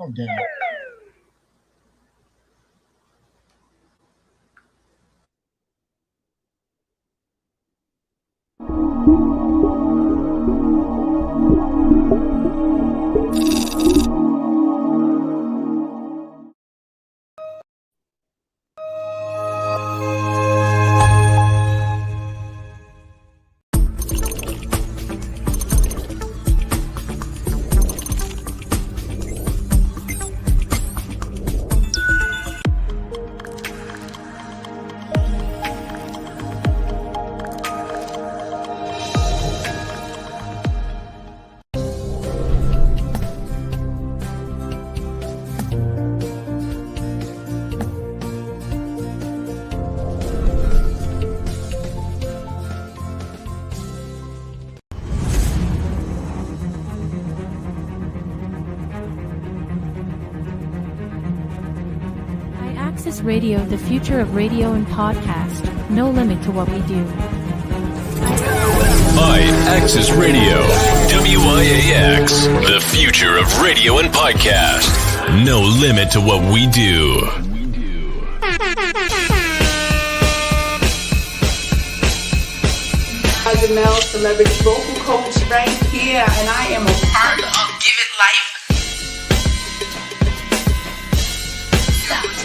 Oh, damn. Access Radio, the future of radio and podcast. No limit to what we do. Access Radio, WIAX, the future of radio and podcast. No limit to what we do. Mel, celebrity vocal coach right here, and I am a part of Give It Life.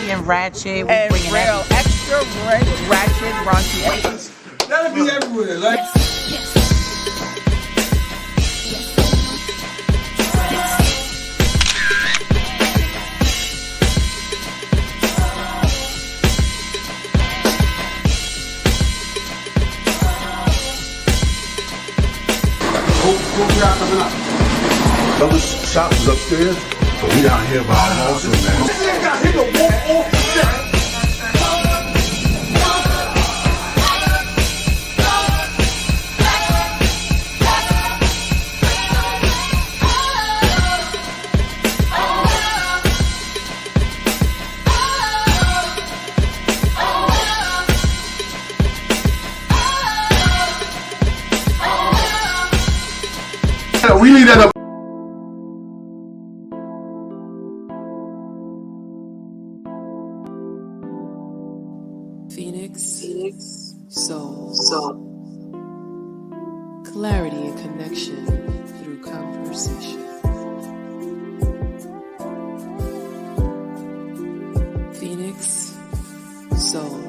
And ratchet, and real extra ratchet, raunchy. That'll be everywhere, like. What we got coming up? Other shops is upstairs, but we down here by also, man. We need that up. Phoenix, soul, clarity and connection through conversation. Phoenix, soul,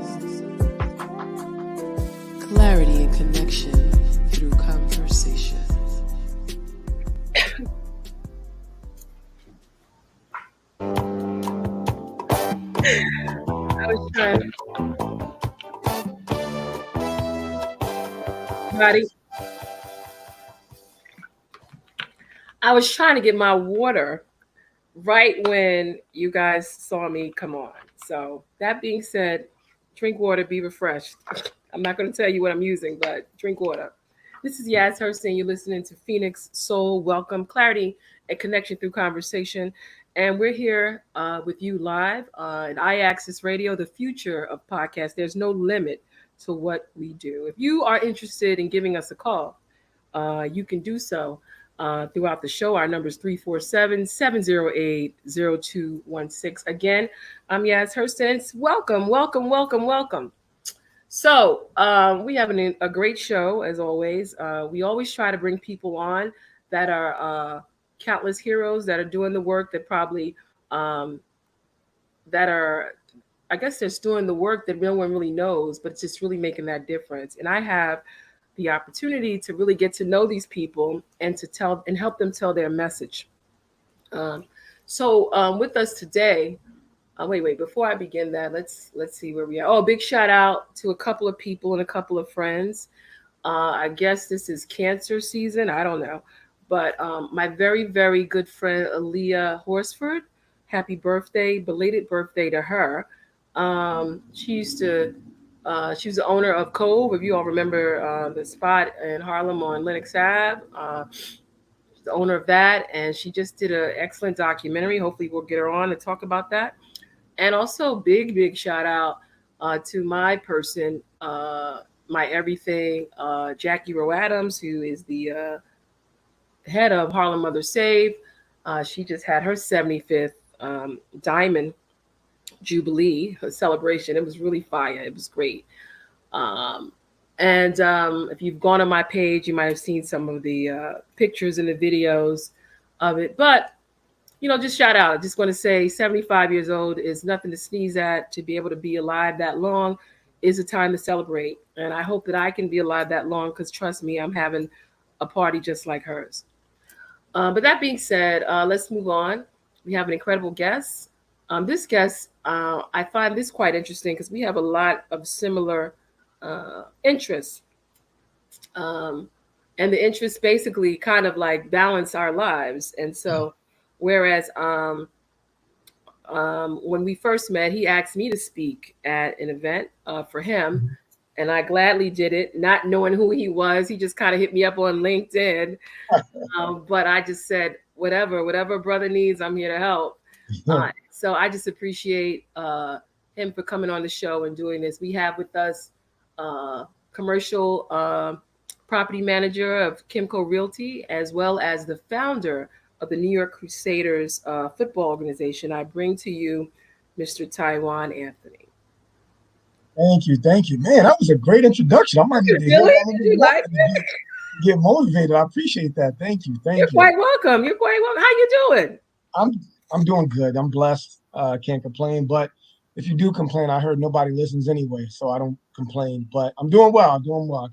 clarity and connection through conversation. I was trying. I was trying to get my water right when you guys saw me come on. So that being said, drink water, be refreshed. I'm not going to tell you what I'm using, but drink water. This is Yaz HURSTON. You're listening to Phoenix Soul. Welcome, clarity and connection through conversation. And we're here with you live at Access Radio, the future of podcasts. There's no limit to what we do. If you are interested in giving us a call, you can do so throughout the show. Our number is 347-708-0216. Again, I'm Yaz HURSTON. Welcome, welcome, welcome, welcome. So we have a great show, as always. We always try to bring people on that are countless heroes that are doing the work that probably that are, I guess, they're doing the work that no one really knows, but it's just really making that difference. And I have the opportunity to really get to know these people and to tell and help them tell their message. So with us today, wait, before I begin that, let's see where we are. Oh, big shout out to a couple of people and a couple of friends. I guess this is cancer season. I don't know. But my very, very good friend, Aaliyah Horsford, happy birthday, belated birthday to her. She was the owner of Cove. If you all remember the spot in Harlem on Lenox Ave, she's the owner of that. And she just did an excellent documentary. Hopefully we'll get her on to talk about that. And also big shout out to my person, my everything, Jackie Rowe Adams, who is the head of Harlem Mother Save. She just had her 75th Diamond Jubilee celebration. It was really fire. It was great. Um, and if you've gone on my page, you might have seen some of the pictures and the videos of it. But just shout out. I just want to say 75 years old is nothing to sneeze at. To be able to be alive that long is a time to celebrate. And I hope that I can be alive that long because trust me, I'm having a party just like hers. But that being said, let's move on. We have an incredible guest. This guest, I find this quite interesting because we have a lot of similar interests. Um, and the interests basically kind of like balance our lives. And so, whereas when we first met, he asked me to speak at an event for him, and I gladly did it, not knowing who he was. He just kind of hit me up on LinkedIn, but I just said, whatever brother needs, I'm here to help. So I just appreciate him for coming on the show and doing this. We have with us commercial property manager of KINCO Realty, as well as the founder of the New York Crusaders football organization. I bring to you Mr. TYWAN Anthony. Thank you. Man, that was a great introduction. I might need to hear Really? that a Did little you more like it? get motivated. I appreciate that. Thank you. You're quite welcome. You're quite welcome. How you doing? I'm doing good. I'm blessed. Can't complain. But if you do complain, I heard nobody listens anyway, so I don't complain. But I'm doing well. I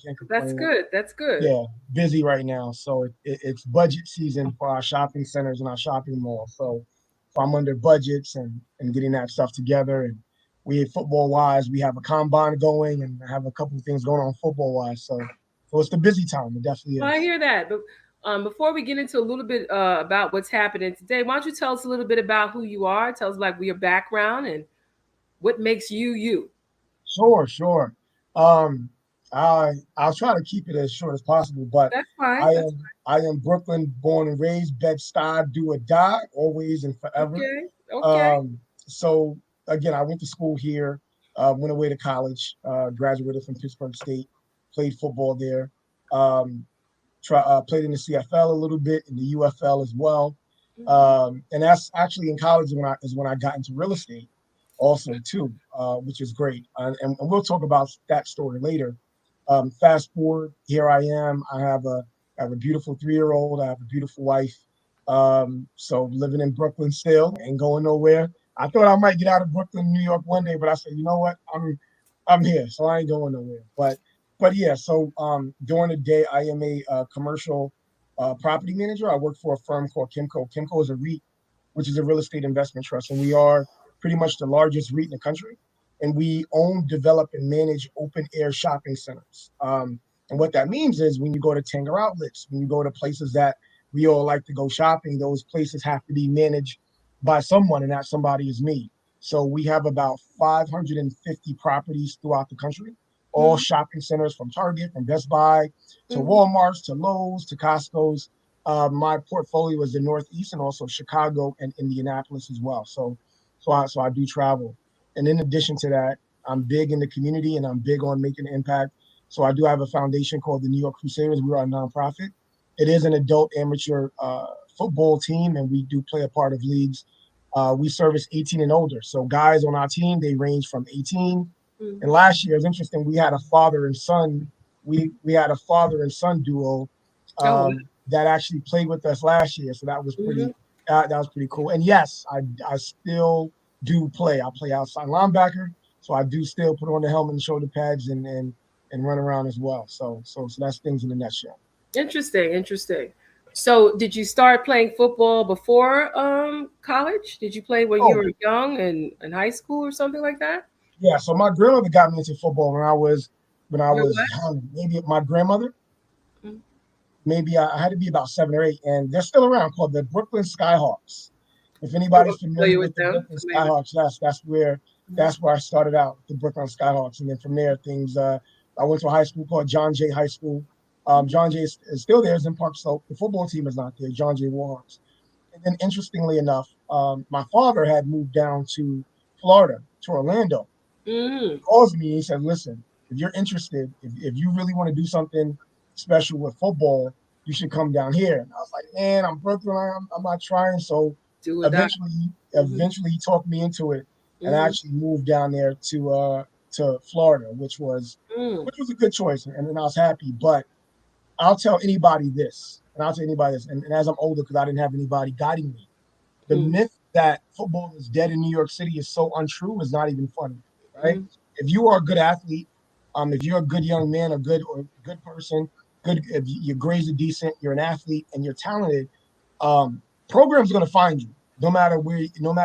can't complain. That's good. That's good. Yeah, busy right now. So it's budget season for our shopping centers and our shopping malls. So I'm under budgets and getting that stuff together. And we football wise, we have a combine going and I have a couple of things going on football wise. So it's the busy time. It definitely is. Well, I hear that. But before we get into a little bit about what's happening today, why don't you tell us a little bit about who you are? Tell us like your background and what makes you you. Sure. I'll try to keep it as short as possible, but That's fine. I am Brooklyn born and raised, Bed-Stuy, do or die, always and forever. Okay. So again, I went to school here, went away to college, graduated from Pittsburgh State, played football there, played in the CFL a little bit, in the UFL as well. And that's actually in college when I got into real estate also too, which is great. And we'll talk about that story later. Fast forward, here I am. I have a beautiful 3-year-old. I have a beautiful wife. So living in Brooklyn still, ain't going nowhere. I thought I might get out of Brooklyn, New York one day, but I said, you know what? I'm here, so I ain't going nowhere. But yeah, so during the day, I am a commercial property manager. I work for a firm called KINCO. KINCO is a REIT, which is a real estate investment trust, and we are pretty much the largest REIT in the country. And we own, develop, and manage open air shopping centers. And what that means is when you go to Tanger outlets, when you go to places that we all like to go shopping, those places have to be managed by someone, and that somebody is me. So we have about 550 properties throughout the country, all shopping centers from Target, from Best Buy, to Walmart's, to Lowe's, to Costco's. My portfolio is the Northeast and also Chicago and Indianapolis as well. So I do travel. And in addition to that, I'm big in the community and I'm big on making an impact. So I do have a foundation called the New York Crusaders. We are a nonprofit. It is an adult amateur football team, and we do play a part of leagues. We service 18 and older. So guys on our team, they range from 18. And last year, it's interesting, we had a father and son. We had a father and son duo that actually played with us last year. So that was pretty that was pretty cool. And yes, I still do play. I play outside linebacker, so I do still put on the helmet and shoulder pads and run around as well. So that's things in a nutshell. Interesting. So did you start playing football before college? Did you play when you were young and in high school or something like that? Yeah, so my grandmother got me into football when I was young. Maybe my grandmother. Maybe I had to be about 7 or 8, and they're still around, called the Brooklyn Skyhawks. If anybody's familiar with the Brooklyn Skyhawks, that's where I started out, the Brooklyn Skyhawks. And then from there, things, I went to a high school called John Jay High School. John Jay is still there, is in Park Slope. The football team is not there, John Jay Warhawks. And then interestingly enough, my father had moved down to Florida, to Orlando. He calls me and he said, listen, if you're interested, if you really want to do something special with football, you should come down here. And I was like, man, I'm Brooklyn. I'm not trying. So Do or die. eventually he talked me into it, and I Mhm. actually moved down there to Florida, which was Mm. a good choice, and then I was happy. But I'll tell anybody this, and as I'm older, because I didn't have anybody guiding me, the Mm. myth that football is dead in New York City is so untrue is not even funny, right? Mm. If you are a good athlete, if you're a good young man, a good person, if your grades are decent, you're an athlete and you're talented, programs are going to find you, no matter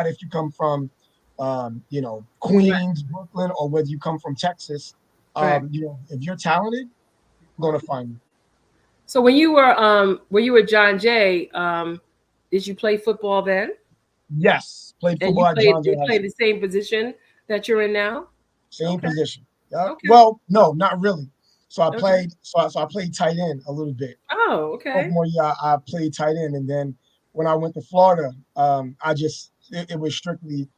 if you come from, Right. Queens, Brooklyn, or whether you come from Texas. Right. If you're talented, you're going to find you. So when you were John Jay, did you play football then? Yes, played And football at John Jay you High played School. the same position that you're in now? Same Okay. position. Yeah. Okay. Well, no, not really. So I Okay. played. So I played tight end a little bit. Oh, okay. Sophomore year, I played tight end, and then when I went to Florida, it was strictly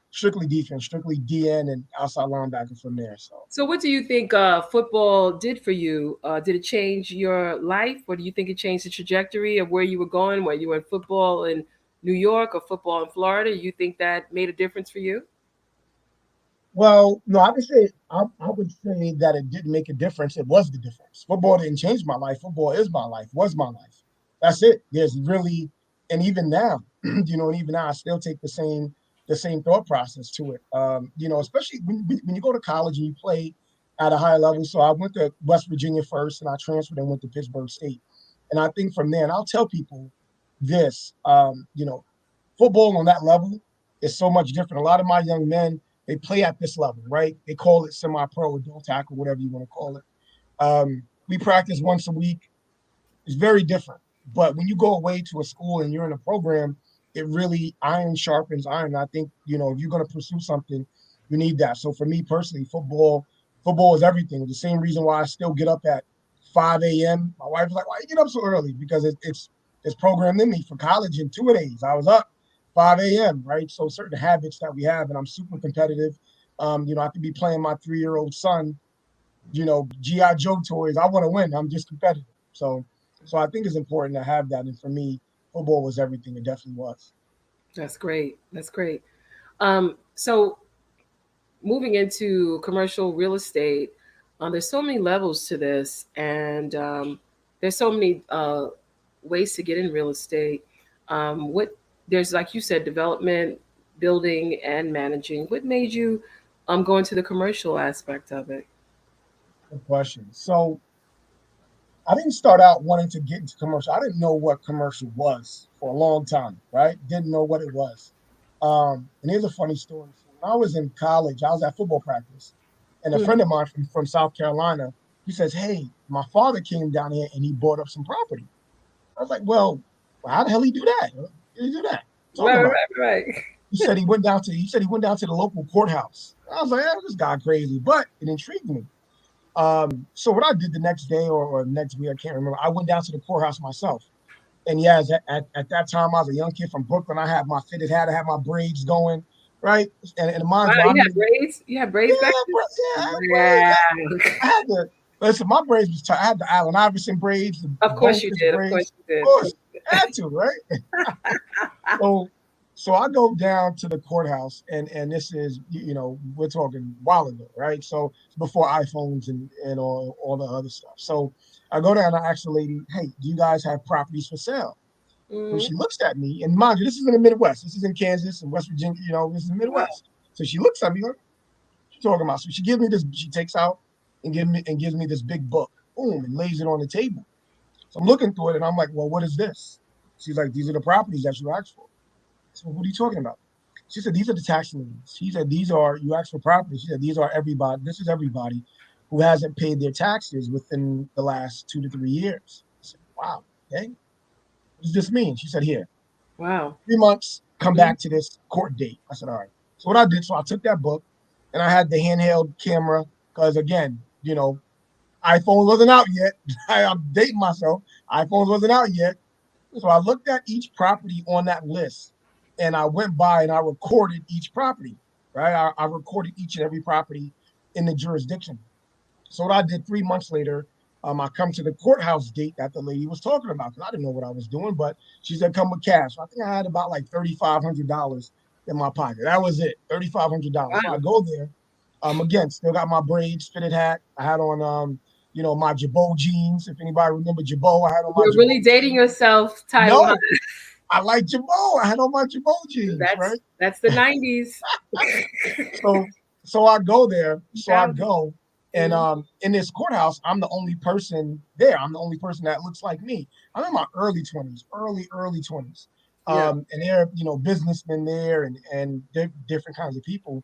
defense, strictly DN and outside linebacker from there. So So what do you think football did for you? Did it change your life, or do you think it changed the trajectory of where you were going, where you were in football in New York or football in Florida? You think that made a difference for you? well, no, I would say that it didn't make a difference. It was the difference. Football didn't change my life. Football is my life. Was my life. That's it. There's really, and even now, and even now, I still take the same thought process to it. Especially when you go to college and you play at a higher level. So I went to West Virginia first, and I transferred and went to Pittsburgh State. And I think from there, and I'll tell people this, football on that level is so much different. A lot of my young men, they play at this level, right? They call it semi-pro, adult tackle, whatever you want to call it. We practice once a week. It's very different. But when you go away to a school and you're in a program, it really iron sharpens iron. I think, if you're going to pursue something, you need that. So for me personally, football is everything. The same reason why I still get up at 5 a.m. My wife's like, why you get up so early? Because it's programmed in me for college in 2 days. I was up 5 a.m., right? So certain habits that we have, and I'm super competitive. I could be playing my 3-year-old son, GI Joe toys. I want to win. I'm just competitive. So I think it's important to have that. And for me, football was everything. It definitely was. That's great. That's great. So moving into commercial real estate, there's so many levels to this, and there's so many ways to get in real estate. What there's, like you said, development, building, and managing. What made you go into the commercial aspect of it? Good question. So I didn't start out wanting to get into commercial. I didn't know what commercial was for a long time, right? Didn't know what it was. And here's a funny story. So when I was in college, I was at football practice, and a Mm. friend of mine from South Carolina, he says, "Hey, my father came down here and he bought up some property." I was like, "Well, how the hell he do that? How did he do that? Talking Right, about?" right, right. He said he went down to the local courthouse. I was like, this guy crazy, but it intrigued me. So what I did the next day or next week, I can't remember. I went down to the courthouse myself. And yes, at that time, I was a young kid from Brooklyn. I had my fitted hat, I had my braids going, right? And Wow, mind you, you had braids. You had braids back yeah, then. braids. Wow. I had to listen. My braids was tight. I had the Allen Iverson braids, the Of course you bonefish did. Of braids. course you Of did. course, I had to, right? So, so I go down to the courthouse, and this is, we're talking a while ago, right? So it's before iPhones and all the other stuff. So I go down and I ask the lady, "Hey, do you guys have properties for sale?" So Mhm. she looks at me, and mind you, this is in the Midwest. This is in Kansas and West Virginia. This is the Wow. Midwest. So she looks at me like, "What you talking about?" So she gives me this. She takes out and gives me this big book. Boom, and lays it on the table. So I'm looking through it, and I'm like, "Well, what is this?" She's like, "These are the properties that you asked for." So what are you talking about? She said, "These are the tax liens." She said, "These are you asked for property." She said, "These are everybody. This is everybody who hasn't paid their taxes within the last 2 to 3 years." I said, "Wow, okay. What does this mean?" She said, "Here, Wow. 3 months, come Mhm. back to this court date." I said, "All right." So what I did, so I took that book and I had the handheld camera because again, iPhone wasn't out yet. I'm dating myself. iPhones wasn't out yet. So I looked at each property on that list and I went by and I recorded each property, right? I recorded each and every property in the jurisdiction. So what I did 3 months later, I come to the courthouse gate that the lady was talking about because I didn't know what I was doing, but she said come with cash. I think I had about like $3,500 in my pocket. That was it, $3,500. So I Wow. go there. Again, still got my braids, fitted hat. I had on my Jabot jeans. If anybody remember Jabot, I had on my You're really Jabot dating jeans. yourself, Taiwan. No, I like Jabot. I had on my Jabot jeans, right? That's the 90s. So I go there. So I 2000s. go, and in this courthouse, I'm the only person there. I'm the only person that looks like me. I'm in my early 20s, early 20s. Yeah. And there are, businessmen there and different kinds of people.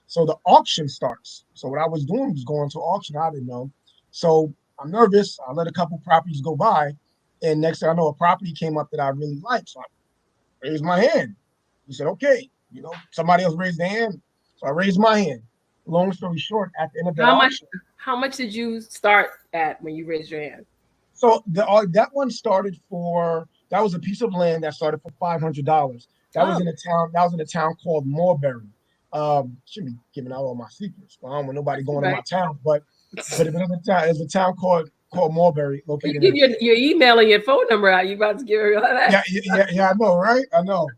So the auction starts. So what I was doing was going to auction. I didn't know. So I'm nervous. I let a couple properties go by. And next thing I know, a property came up that I really liked. So I raised my hand. He said, okay, somebody else raised their hand. So I raised my hand. Long story short, at the end of that auction. How much did you start at when you raised your hand? So that one started that was a piece of land that started for $500. That was in a town called Moorbury. Should be giving out all my secrets. I don't want nobody going to my town, but it's a town called Moorbury located. You give your email and your phone number out. You about to give her all that? Yeah. I know, right? I know.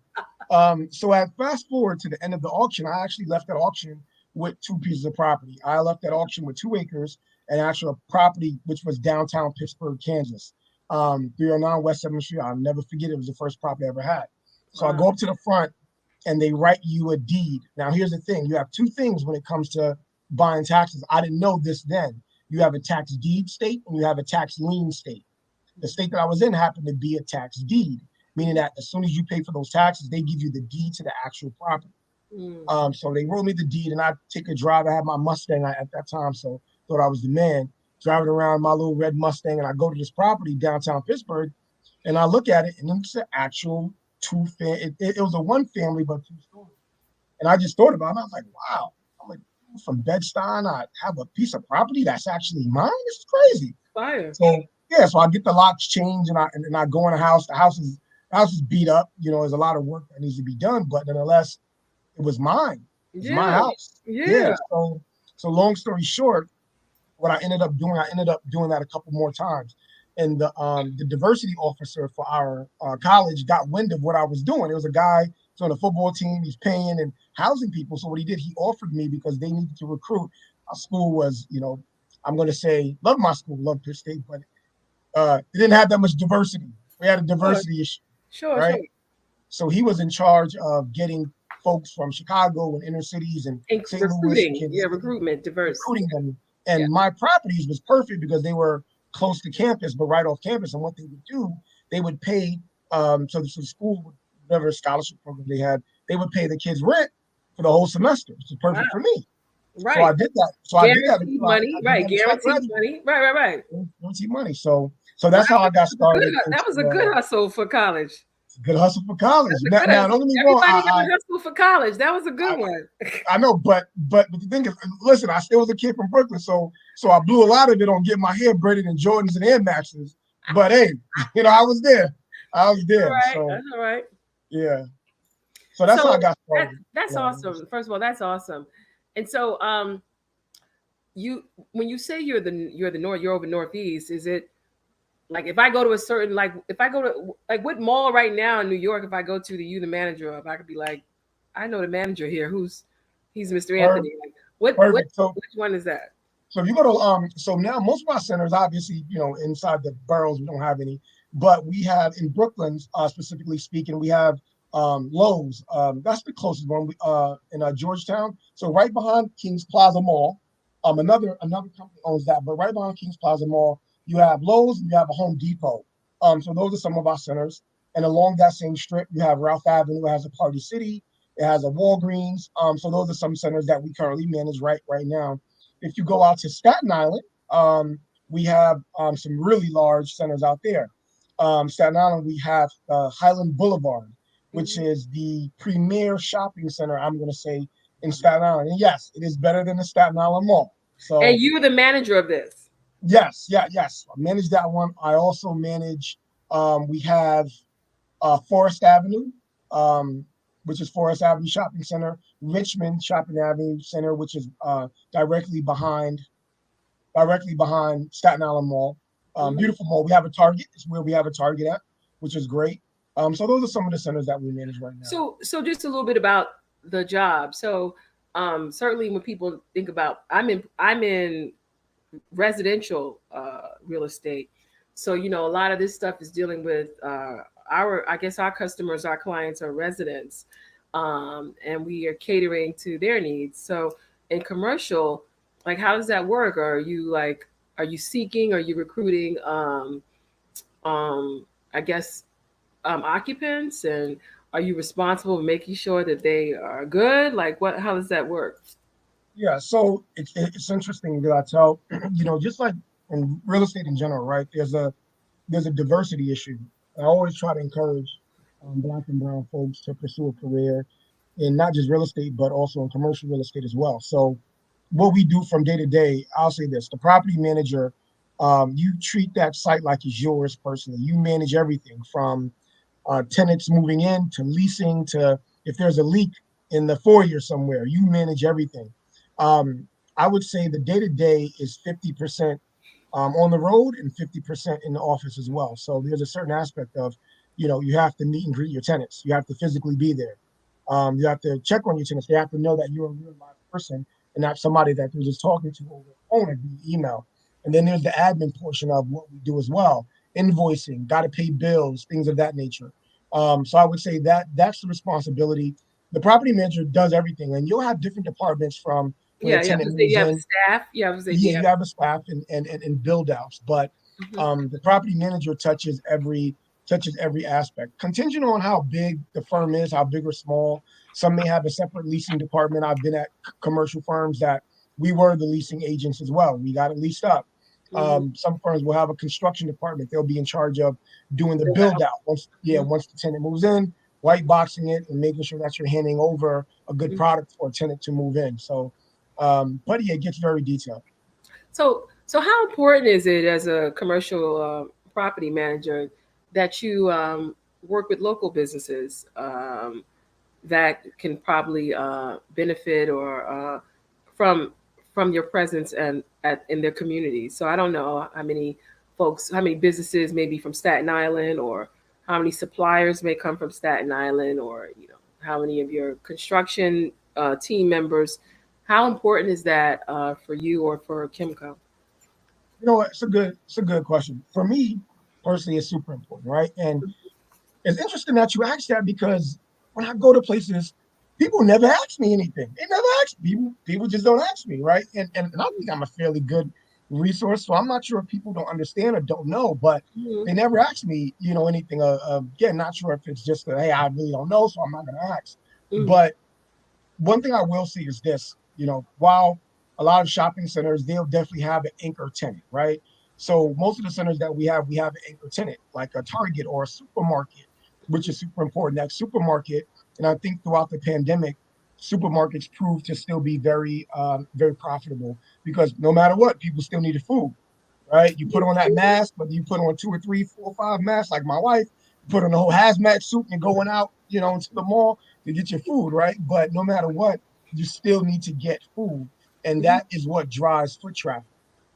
So fast forward to the end of the auction, I actually left that auction with 2 pieces of property. I left that auction with 2 acres and actually a property which was downtown Pittsburgh, Kansas. 309 West 7th Street. I'll never forget it. It was the first property I ever had. So I go up to the front and they write you a deed. Now here's the thing. You have 2 things when it comes to buying taxes. I didn't know this then. You have a tax deed state and you have a tax lien state. The state that I was in happened to be a tax deed, meaning that as soon as you pay for those taxes, they give you the deed to the actual property. So they wrote me the deed and I take a drive. I had my Mustang at that time, so thought I was the man, driving around my little red Mustang, and I go to this property downtown Pittsburgh and I look at it and it's an actual it was a 1 family but 2 stories. And I just thought about it. I was like, wow. I'm like, from Bed-Stuy, I have a piece of property that's actually mine. This is crazy. Fire. So I get the locks changed and I go in the house. The house is beat up. There's a lot of work that needs to be done, but nonetheless, it was mine. It's my house. Yeah. So long story short, what I ended up doing that a couple more times. And the diversity officer for our college got wind of what I was doing. There was a guy on the football team. He's paying and housing people. So what he did, he offered me because they needed to recruit. Our school was, I'm going to say, love my school, love Pitt State, but it didn't have that much diversity. We had a diversity issue. Sure. So he was in charge of getting folks from Chicago and inner cities and St. Louis. Recruitment, diverse. Recruiting them. And my properties was perfect because they were close to campus, but right off campus. And what they would do, they would pay, so the school, whatever scholarship program they had, they would pay the kids rent for the whole semester, which is perfect for me. Right. So I did that. Guaranteed money. Guaranteed money. Right. Guaranteed money. So that's how I got started. That was a good hustle for college. Good hustle for college. Now, don't get me wrong. Everybody got a hustle for college. That was a good one. I know, but the thing is, listen, I still was a kid from Brooklyn, so I blew a lot of it on getting my hair braided in Jordans and Air Maxes. But hey, I was there. All right. So, that's all right. Yeah. So that's how I got started. That's awesome. First of all, that's awesome. And so, when you say you're over Northeast, is it? Like if I go to a certain, what mall right now in New York, if I go to you the manager of, I could be like, I know the manager here. He's Mr. Anthony. Like, which one is that? So if you go to, so now most of our centers, obviously, inside the boroughs, we don't have any, but we have in Brooklyn, specifically speaking, we have Lowe's. That's the closest one in Georgetown. So right behind Kings Plaza Mall, another company owns that, but right behind Kings Plaza Mall, you have Lowe's and you have a Home Depot. So those are some of our centers. And along that same strip, you have Ralph Avenue. It has a Party City. It has a Walgreens. So those are some centers that we currently manage right now. If you go out to Staten Island, we have some really large centers out there. Staten Island, we have Highland Boulevard, which is the premier shopping center, I'm going to say, in Staten Island. And yes, it is better than the Staten Island Mall. So, and you're the manager of this? Yes. I manage that one. I also manage, we have Forest Avenue, which is Forest Avenue Shopping Center, Richmond Shopping Avenue Center, which is directly behind Staten Island Mall. Beautiful Mall. We have a Target. It's where we have a Target at, which is great. So those are some of the centers that we manage right now. So just a little bit about the job. So certainly when people think about, I'm in residential real estate. So, a lot of this stuff is dealing with I guess our customers, our clients are residents, and we are catering to their needs. So in commercial, like, how does that work? Are you seeking, are you recruiting, I guess, occupants, and are you responsible for making sure that they are good? Like, how does that work? Yeah, so it's interesting that I tell, just like in real estate in general, right? There's a diversity issue. I always try to encourage Black and brown folks to pursue a career in not just real estate, but also in commercial real estate as well. So what we do from day to day, I'll say this: the property manager, you treat that site like it's yours personally. You manage everything from tenants moving in to leasing to if there's a leak in the foyer somewhere, you manage everything. I would say the day to day is 50% on the road and 50% in the office as well. So there's a certain aspect of, you have to meet and greet your tenants. You have to physically be there. You have to check on your tenants. They have to know that you're a real live person and not somebody that you're just talking to over the phone or via email. And then there's the admin portion of what we do as well. Invoicing, got to pay bills, things of that nature. So I would say that's the responsibility. The property manager does everything, and you'll have different departments from when a tenant moves You have in. staff. Yeah, I was saying, Yeah, you have a staff and build outs, but the property manager touches every aspect, contingent on how big the firm is, how big or small. Some may have a separate leasing department. I've been at commercial firms that we were the leasing agents as well. We got it leased up. Some firms will have a construction department. They'll be in charge of doing the build out. Once the tenant moves in, white boxing it and making sure that you're handing over a good product for a tenant to move in. So, but yeah, it gets very detailed. So how important is it as a commercial property manager that you work with local businesses that can probably benefit or from your presence and in their communities? So I don't know how many businesses maybe from Staten Island, or how many suppliers may come from Staten Island, or how many of your construction team members. How important is that for you or for KINCO? It's a good question. For me personally, it's super important, right? And it's interesting that you asked that, because when I go to places, people never ask me anything. They never ask me. People just don't ask me, right? And I think I'm a fairly good resource, so I'm not sure if people don't understand or don't know, but they never ask me, anything. Again, not sure if it's just that, hey, I really don't know, so I'm not going to ask. But one thing I will say is this: while a lot of shopping centers, they'll definitely have an anchor tenant, right? So most of the centers that we have an anchor tenant, like a Target or a supermarket, which is super important. That supermarket, and I think throughout the pandemic, supermarkets proved to still be very, very profitable, because no matter what, people still needed food, right? You put on that mask, whether you put on 2 or 3, 4, 5 masks, like my wife, put on the whole hazmat suit and going out, into the mall to get your food, right? But no matter what, you still need to get food, and that is what drives foot traffic.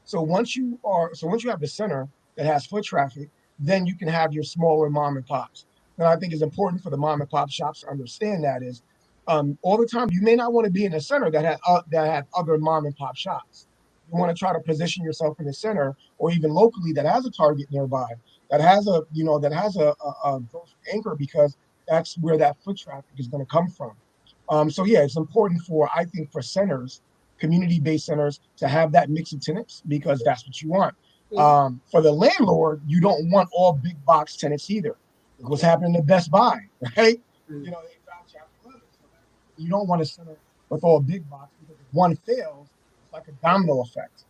So once you have the center that has foot traffic, then you can have your smaller mom and pops. And I think it's important for the mom and pop shops to understand that is, all the time, you may not want to be in a center that have other mom and pop shops. You want to try to position yourself in the center, or even locally, that has a Target nearby, that has a grocery anchor, because that's where that foot traffic is going to come from. So yeah, it's important I think for centers, community-based centers, to have that mix of tenants, because that's what you want. For the landlord, you don't want all big box tenants either. Look what's happening to Best Buy, right? They dropped Chapter 11. So you don't want a center with all big box, because if one fails, it's like a domino effect.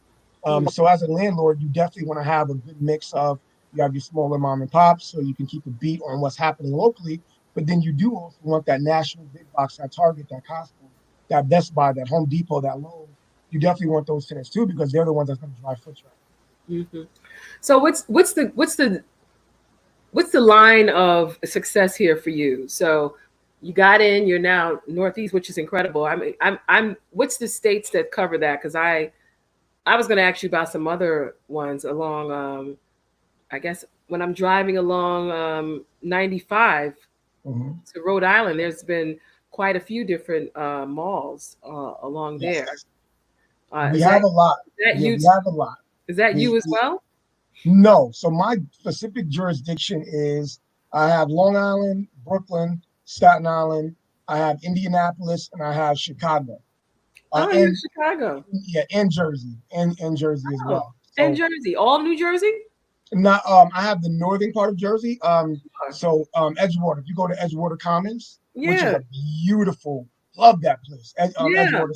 So as a landlord, you definitely want to have a good mix of, you have your smaller mom and pops, so you can keep a beat on what's happening locally, but then you do also want that national big box, that Target, that Costco, that Best Buy, that Home Depot, that Lowe's. You definitely want those tenants too, because they're the ones that's going to drive foot traffic. So what's the line of success here for you? So you got in, you're now Northeast, which is incredible. I mean, I'm what's the states that cover that? Because I was going to ask you about some other ones along I guess when I'm driving along 95 Mhm. to Rhode Island, there's been quite a few different malls along there. Yes, Is we that have a lot. Yeah, you? we have a lot. Is that you We, as we well? no. So my specific jurisdiction is I have Long Island, Brooklyn, Staten Island. I have Indianapolis, and I have Chicago. Oh, you're in And Chicago. yeah, and Jersey, and Jersey as Oh, well. and So Jersey, all New Jersey. not I have the northern part of Jersey. Sure. So Edgewater. If you go to Edgewater Commons, which is Yeah, a beautiful, love that place. yeah, Edgewater,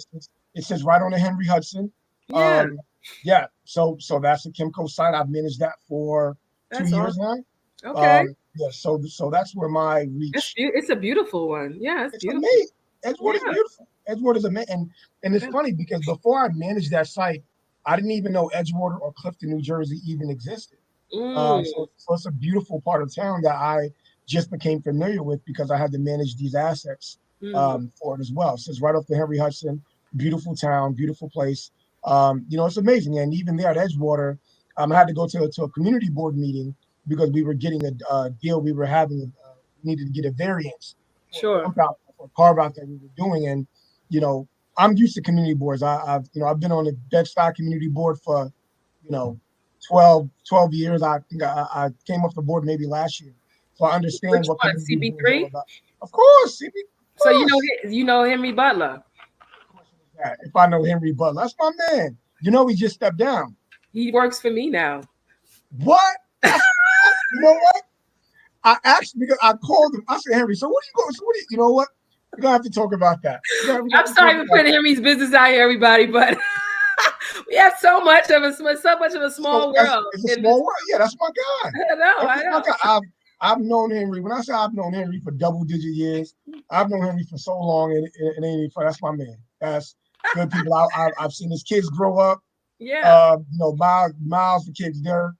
it sits right on the Henry Hudson. yeah. Um, yeah. So that's a Kimco site. I've managed that for two That's years awesome. now. Okay, Yeah. So that's where my reach. it's a beautiful one. Yeah, it's It's beautiful. amazing. Edgewater is Yeah, beautiful. Edgewater is amazing, and it's yeah. funny because before I managed that site, I didn't even know Edgewater or Clifton, New Jersey, even existed. Mm, So it's a beautiful part of town that I just became familiar with because I had to manage these assets mm. for it as well. So it's right off the Henry Hudson, beautiful town, beautiful place. It's amazing. And even there at Edgewater, I had to go to a community board meeting because we were getting a deal we were having, needed to get a variance for a Sure. bump out, for a carve out that we were doing. And, you know, I'm used to community boards. I've been on the Bed-Stuy community board for, you know, 12 years. I think I came off the board maybe last year. So I understand Which what one? community board is all CB3. about. Of course, CB, of So course. you know Henry Butler. If I know Henry Butler, that's my man. You know, he just stepped down. He works for me now. What? You know what? I actually, because I called him. I said, Henry, so what are you going? So what? You know what? We're gonna have to talk about that. We I'm to sorry talk for about putting Henry's business out here, everybody, but we have so much of a So small world. it's a In this, small world. Yeah, that's my guy. I That's my know. guy. I've known Henry. When I say I've known Henry for double-digit years, I've known Henry for so long, and it ain't even fun. That's my man. That's good people. I've seen his kids grow up. Yeah. Miles, the kids there,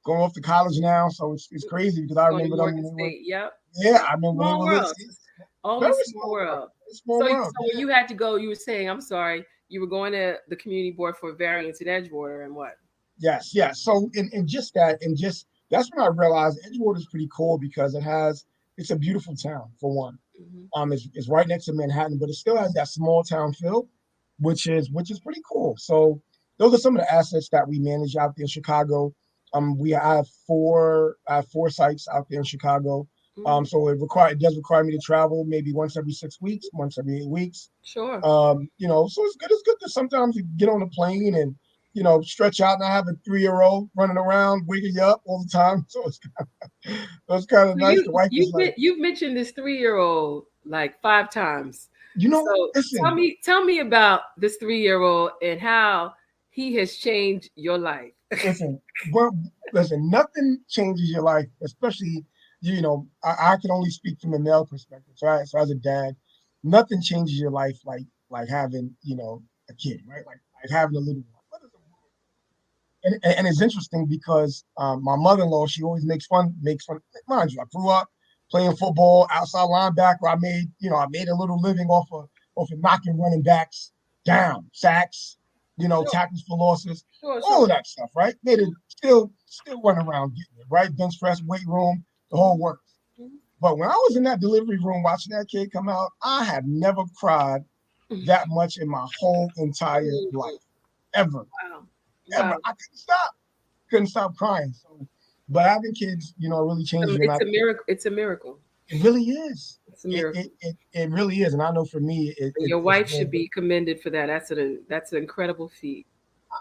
going off to college now. So it's crazy because I Going to remember them Morgan when they were. State. Yep. Yeah, I remember when they Small were little. world. Very Always small small world. world. Small world. So when you had to go, you were saying, I'm sorry, you were going to the community board for variance in Edgewater and what? Yes. So and just that, and just that's when I realized Edgewater is pretty cool because it's a beautiful town for one. Mm-hmm. It's right next to Manhattan, but it still has that small town feel, which is pretty cool. So those are some of the assets that we manage out there in Chicago. I have four sites out there in Chicago. Mm-hmm. So it does require me to travel maybe once every 6 weeks, once every 8 weeks. Sure. So it's good to sometimes get on a plane and stretch out. And I have a 3-year-old running around, waking you up all the time. So it's kind of So nice. The wife is like, you've mentioned this 3-year-old like 5 times. So listen, tell me about this 3-year-old and how he has changed your life. listen, well, listen, nothing changes your life, especially, I can only speak from a male perspective. So as a dad, nothing changes your life like having, a kid, right? Like having a little one. And it's interesting because my mother-in-law, she always makes fun. Mind you, I grew up playing football, outside linebacker. I made a little living off of knocking running backs down, sacks, Sure. tackles for losses, Sure. all of that stuff, right? Made it still run around getting it, right? Bench press, weight room, the whole works. Mhm. But when I was in that delivery room watching that kid come out, I have never cried that much in my whole entire life, ever. Wow. Ever. Wow. I couldn't stop crying. So, but having kids, really changes your life. It's a miracle. It's a miracle. It really is. It's a miracle. It really is. And I know for me, And your wife should be commended for that. That's an incredible feat.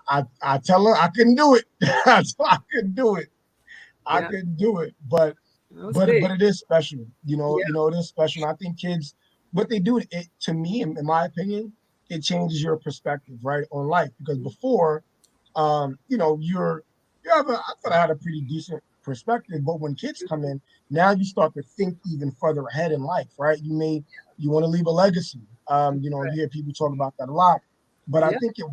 I tell her I couldn't do it. I couldn't do it. I Yeah. couldn't do it. But Big. it is special. Yeah. It is special. And I think kids, what they do, it to me, in my opinion, it changes your perspective, right, on life. Because before, I thought I had a pretty decent perspective, but when kids come in, now you start to think even further ahead in life, right? You want to leave a legacy. You hear people talk about that a lot, but I Yeah. think it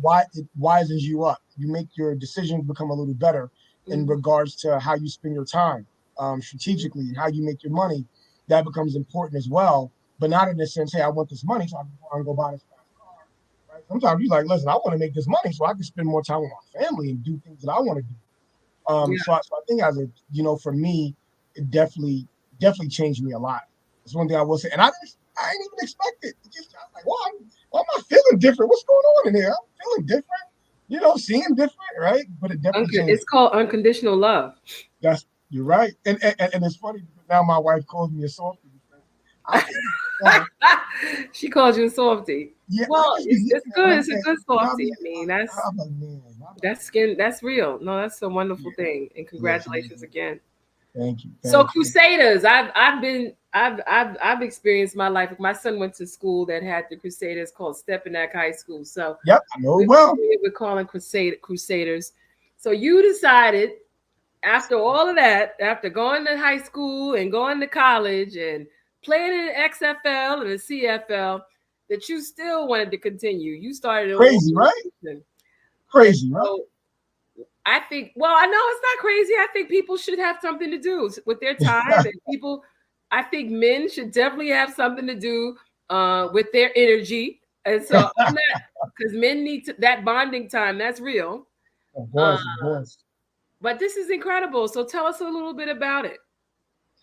wisens you up. You make your decisions become a little better in Mhm. regards to how you spend your time strategically and how you make your money. That becomes important as well, but not in the sense, hey, I want this money, so I can go buy this fast car. Right? Sometimes you're like, listen, I want to make this money so I can spend more time with my family and do things that I want to do. So I think as a, for me, it definitely changed me a lot. That's one thing I will say. And I didn't even expect it. I was like, why am I feeling different? What's going on in here? I'm feeling different, seeing different, right? But it definitely changed. It's called unconditional love. You're right. And it's funny because now my wife calls me a softie. She calls you a softie. Yeah, well, it's good. It's a good softie. I mean, that's skin. That's real. No, that's a wonderful thing. And congratulations again. Thank you. So Crusaders, I've experienced my life. My son went to school that had the Crusaders called Stepinac High School. So yep, I know it well. We're calling Crusaders. So you decided after all of that, after going to high school and going to college and playing in the XFL and the CFL, that you still wanted to continue. You started crazy, right? Crazy, right? So I think, well, I know it's not crazy. I think people should have something to do with their time. And I think men should definitely have something to do with their energy. And so, because men need that bonding time. That's real. Of course. But this is incredible. So tell us a little bit about it.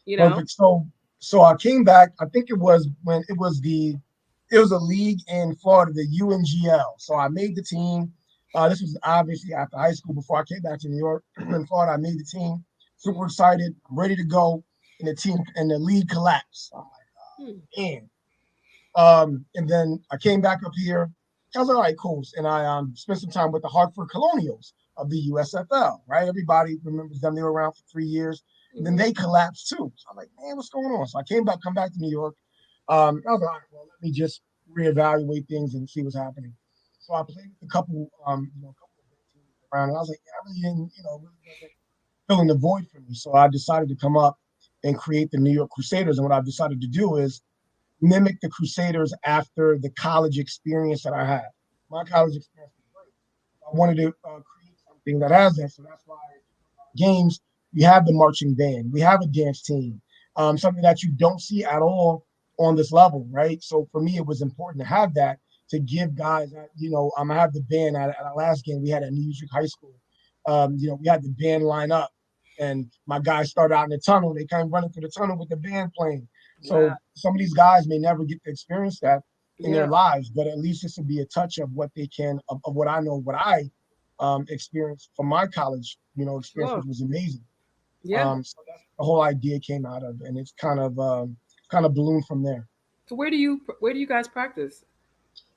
Perfect. So I came back. I think it was when it was a league in Florida, the UNGL. So I made the team. This was obviously after high school before I came back to New York. In Florida, I made the team. Super excited, ready to go. And the league collapsed. I'm like, man. And then I came back up here. I was like, all right, cool. And I spent some time with the Hartford Colonials of the USFL, right? Everybody remembers them. They were around for 3 years. And then they collapsed too. So I'm like, man, what's going on? So I come back to New York. I was like, all right, well, let me just reevaluate things and see what's happening. So I played with a couple of teams around, and I was like, I really didn't, really wasn't filling the void for me. So I decided to come up and create the New York Crusaders. And what I've decided to do is mimic the Crusaders after the college experience that I had. My college experience was great. I wanted to create something that has that. So that's why games, we have the marching band, we have a dance team, something that you don't see at all on this level, right? So for me, it was important to have that, to give guys, I have the band at our last game we had at New York High School. We had the band line up, and my guys started out in the tunnel. They kind of running through the tunnel with the band playing. So some of these guys may never get to experience that in their lives, but at least this would be a touch of what they can, of what I know, what I experienced from my college, experience, which was amazing. So that's the whole idea came out of, and it's kind of ballooned from there. So where do you guys practice?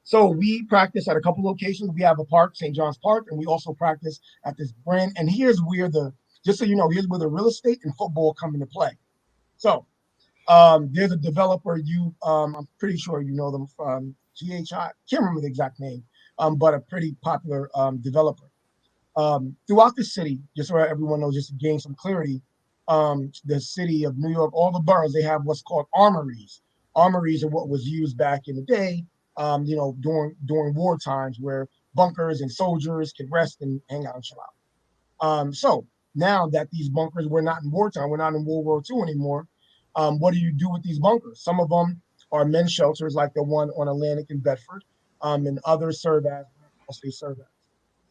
So we practice at a couple locations. We have a park, St. John's Park, and we also practice at this brand. And here's where here's where the real estate and football come into play. So there's a developer, I'm pretty sure you know them from GHI, can't remember the exact name, but a pretty popular developer. Throughout the city, just so everyone knows, just to gain some clarity, the city of New York, all the boroughs, they have what's called armories. Armories are what was used back in the day, during war times, where bunkers and soldiers could rest and hang out and chill out. So now that these bunkers, we're not in wartime, we're not in World War II anymore. What do you do with these bunkers? Some of them are men's shelters, like the one on Atlantic in Bedford, and others serve as.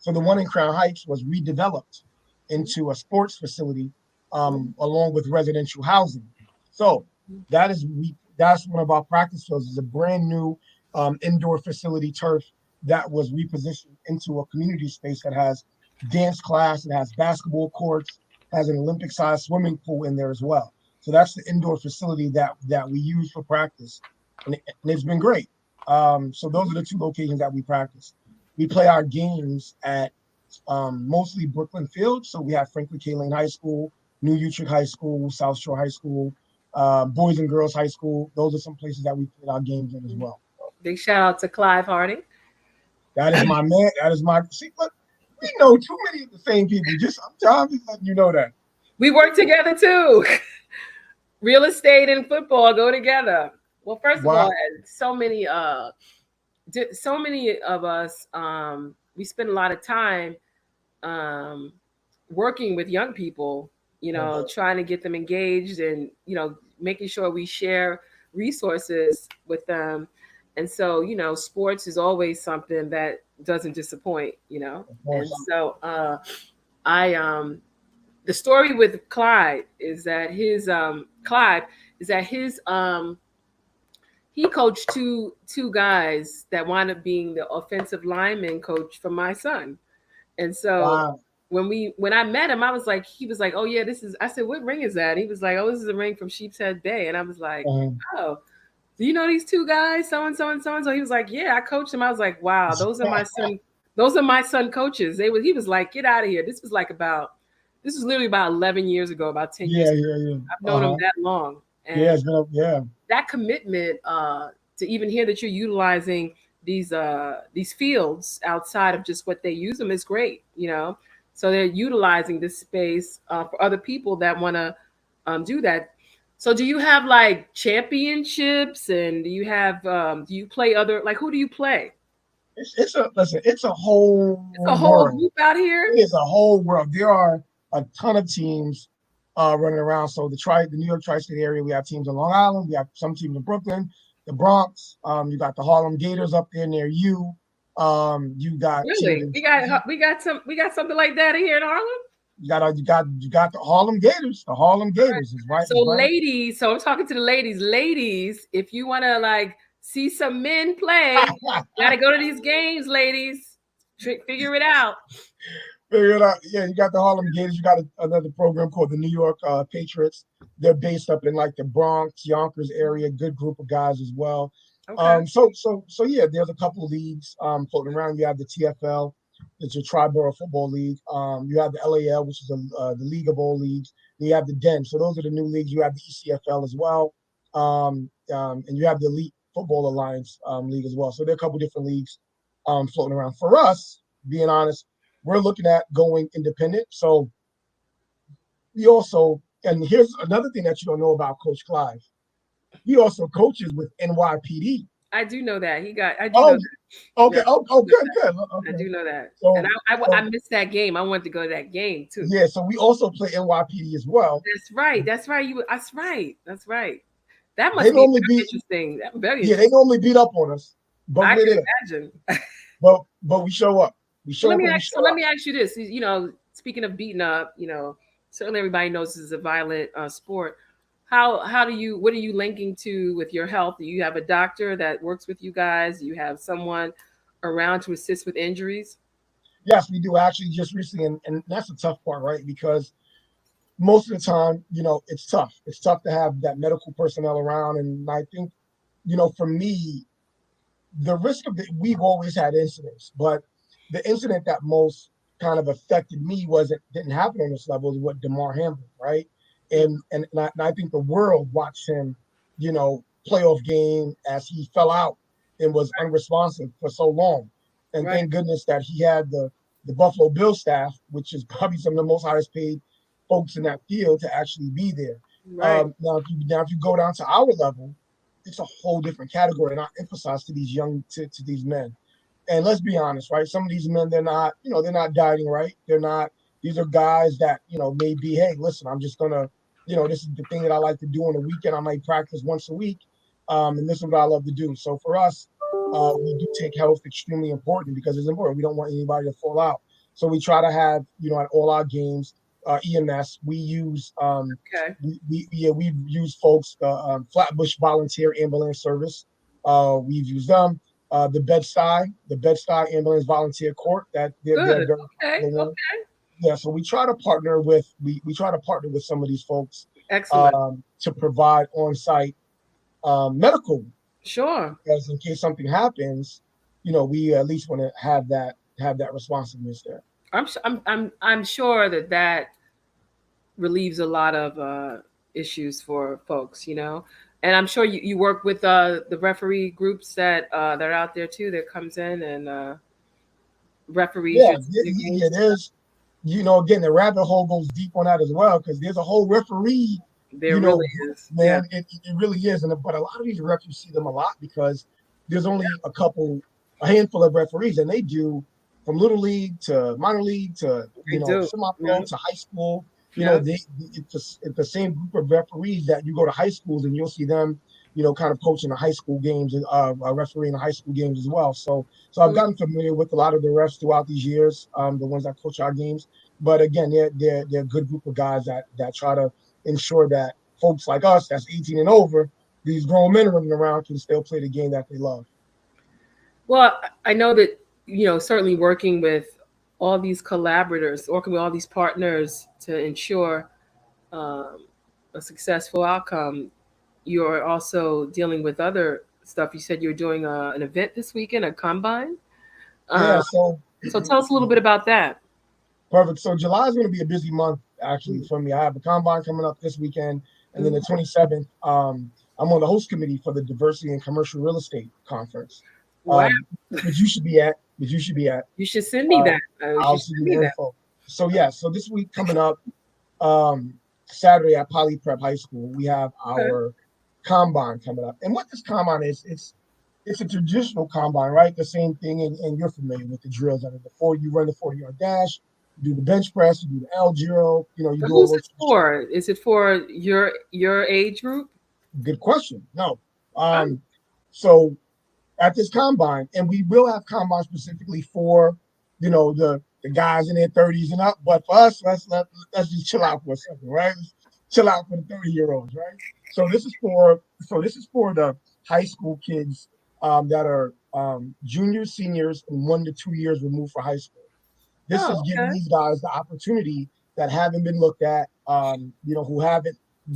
So the one in Crown Heights was redeveloped into a sports facility, along with residential housing. So that's one of our practice fields. Is a brand new indoor facility turf that was repositioned into a community space that has dance class, it has basketball courts, has an Olympic-sized swimming pool in there as well. So that's the indoor facility that we use for practice, and it's been great. So those are the two locations that we practice. We play our games at mostly Brooklyn Field. So we have Franklin K. Lane High School, New Utrecht High School, South Shore High School, Boys and Girls High School. Those are some places that we played our games in as well. Big shout out to Clive Harding. That is my man. That is my. See, look, we know too many of the same people. I'm just letting you know that. We work together too. Real estate and football go together. Well, first of all, so many of us, we spend a lot of time working with young people, trying to get them engaged and, making sure we share resources with them. And so, sports is always something that doesn't disappoint, And so the story with Clyde is that his he coached two guys that wound up being the offensive lineman coach for my son. And so Wow. when I met him, he was like, oh yeah, this is, I said, what ring is that? And he was like, oh, this is a ring from Sheepshead Bay. And I was like, oh, do you know these two guys? So and so and so and so. He was like, yeah, I coached them. I was like, wow, those are my son coaches. He was like, get out of here. This was literally about 11 years ago, about 10 years ago. Yeah. I've known him that long. And Yeah, it's been yeah. that commitment to even hear that you're utilizing these fields outside of just what they use them is great, you know. So they're utilizing this space for other people that want to do that. So do you have like championships, and do you play other, like, who do you play? It's a whole It's a whole group out here. It is a whole world. There are a ton of teams running around. So the New York tri-state area, we have teams in Long Island, we have some teams in Brooklyn, the Bronx. You got the Harlem Gators up there near you. You got really we got something like that here in Harlem. You got the Harlem Gators. The Harlem Gators is right. So ladies, so I'm talking to the ladies. Ladies, if you want to like see some men play, gotta go to these games, ladies. Figure it out. Figure it out. Yeah, you got the Harlem Gators. You got another program called the New York Patriots. They're based up in like the Bronx, Yonkers area. Good group of guys as well. Okay. So yeah, there's a couple of leagues floating around. You have the TFL. It's a Tri-Borough Football League. You have the LAL, which is the League of All Leagues. You have the DEN. So those are the new leagues. You have the ECFL as well. And you have the Elite Football Alliance League as well. So there are a couple different leagues floating around. For us, being honest, we're looking at going independent. So we also, and here's another thing that you don't know about Coach Clive. He also coaches with NYPD. I do know that. I do know that. Okay. Yeah, good. Okay. I do know that. So, and I missed that game. I wanted to go to that game too. Yeah. So we also play NYPD as well. That's right. That's right. That must be interesting. Very interesting. Yeah, they normally beat up on us. But I can imagine. but we show up. Let me ask you this. You know, speaking of beating up, you know, certainly everybody knows this is a violent sport. What are you linking to with your health? Do you have a doctor that works with you guys? Do you have someone around to assist with injuries? Yes, we do actually just recently. And that's the tough part, right? Because most of the time, you know, it's tough. It's tough to have that medical personnel around. And I think, you know, for me, the risk of it, we've always had incidents, but the incident that most kind of affected me didn't happen on this level is what DeMar Hamlin, right? And I think the world watched him, you know, playoff game as he fell out and was unresponsive for so long. And thank goodness that he had the Buffalo Bills staff, which is probably some of the most highest paid folks in that field, to actually be there. Right. Now, if you go down to our level, it's a whole different category. And I emphasize to these to these men. And let's be honest, right? Some of these men, they're not dieting right. These are guys that, you know, may be, hey, listen, I'm just gonna, you know, this is the thing that I like to do on the weekend. I might practice once a week. And this is what I love to do. So for us, we do take health extremely important because it's important. We don't want anybody to fall out. So we try to have, you know, at all our games, EMS. We use we've used folks, Flatbush Volunteer Ambulance Service. We've used them. The Bed-Stuy Ambulance Volunteer Corps. That they're okay. Yeah, so we try to partner with some of these folks. Excellent. To provide on-site medical. Sure. Because in case something happens, you know, we at least want to have that responsiveness there. I'm sure that relieves a lot of issues for folks, you know. And I'm sure you work with the referee groups that are out there too. That comes in and referees. Yeah, there's, you know, again, the rabbit hole goes deep on that as well, because there's a whole referee. There really is, man. Yeah. It really is, but a lot of these refs, you see them a lot because there's only a handful of referees, and they do from little league to minor league to semi-pro to high school. You know, it's the same group of referees that you go to high schools and you'll see them, you know, kind of coaching the high school games and refereeing the high school games as well. So I've gotten familiar with a lot of the refs throughout these years, the ones that coach our games. But again, they're a good group of guys that try to ensure that folks like us, that's 18 and over, these grown men running around, can still play the game that they love. Well, I know that, certainly working with all these collaborators, working with all these partners to ensure um, a successful outcome, you're also dealing with other stuff. You said you're doing an event this weekend, a combine. Yeah, Uh, so so tell us a little bit about that. perfect. So July is going to be a busy month actually for me. I have a combine coming up this weekend, and then the 27th, I'm on the host committee for the Diversity and Commercial Real Estate Conference, Wow. which you should be at. Which you should be at. You should send me that. I'll send you the info. So yeah, so this week coming up, Saturday at Poly Prep High School, we have our combine coming up. And what this combine is, it's a traditional combine, right? The same thing, and you're familiar with the drills. I mean, you run the 40-yard dash, you do the bench press, you do the L drill, you do all Who's those. it for? Is it for your age group? Good question. No. So at this combine, and we will have combine specifically for, the guys in their 30s and up. But for us, let's just chill out for a second, right? Let's chill out for the 30-year-olds, right? So this is for the high school kids that are juniors, seniors, and 1 to 2 years removed for high school. This is giving these guys the opportunity that haven't been looked at, who's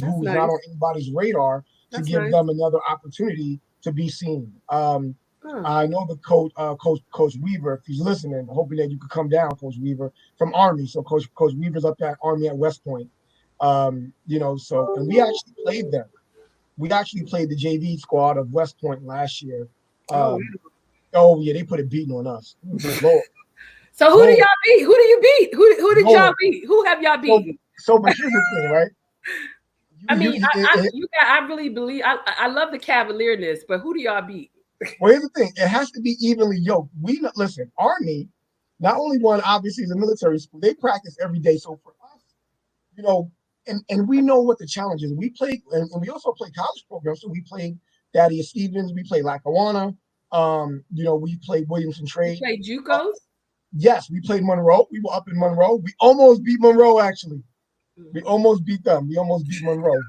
not on anybody's radar, to give them another opportunity to be seen. I know the Coach Weaver, if he's listening, hoping that you could come down, Coach Weaver, from Army. So Coach Weaver's up at Army at West Point. And we actually played them. We actually played the JV squad of West Point last year. They put a beating on us. Lord. So who do y'all beat? Who do you beat? Who did y'all beat? Who have y'all beaten? But here's the thing, right? I really believe I love the cavalierness, but who do y'all beat? Well, here's the thing: it has to be evenly yoked. Listen, Army, not only one obviously is a military school, they practice every day. So for us, and we know what the challenge is. We played, and we also play college programs. So we played Thaddeus Stevens, we played Lackawanna, we played Williamson Trade. You played JUCOs? Yes, we played Monroe. We were up in Monroe. We almost beat Monroe, actually. We almost beat them. We almost beat Monroe.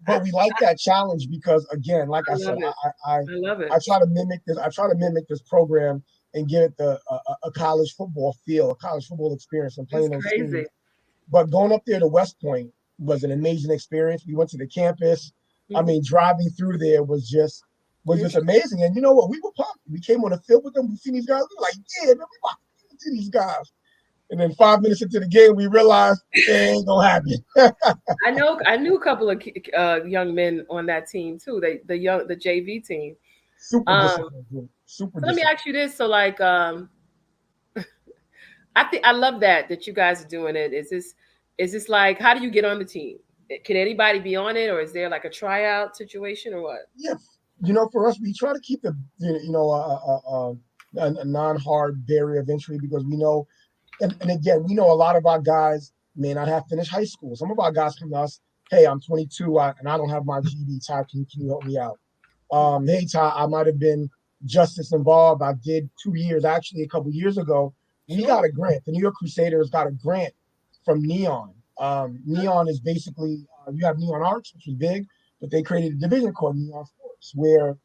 But we like that challenge because, again, like I said, I love it. I try to mimic this. I try to mimic this program and give it a college football feel, a college football experience, and playing those teams. But going up there to West Point was an amazing experience. We went to the campus. Mm-hmm. I mean, driving through there was just amazing. And you know what? We were pumped. We came on the field with them. We seen these guys. We were like, yeah, man, we want to see these guys. And then 5 minutes into the game, we realized it ain't gonna happen. I knew a couple of young men on that team too. The JV team. Super disciplined. Super. Let me ask you this: so, like, I love that you guys are doing it. Is this like, how do you get on the team? Can anybody be on it, or is there like a tryout situation, or what? Yeah, for us, we try to keep a non-hard barrier of entry because we know. And again, we know a lot of our guys may not have finished high school. Some of our guys come to us, hey, I'm 22 and I don't have my GED. Ty, can you help me out? Hey, Ty, I might have been justice involved. I did 2 years, actually, a couple of years ago. We got a grant. The New York Crusaders got a grant from Neon. Neon is basically, you have Neon Arts, which was big, but they created a division called Neon Sports, where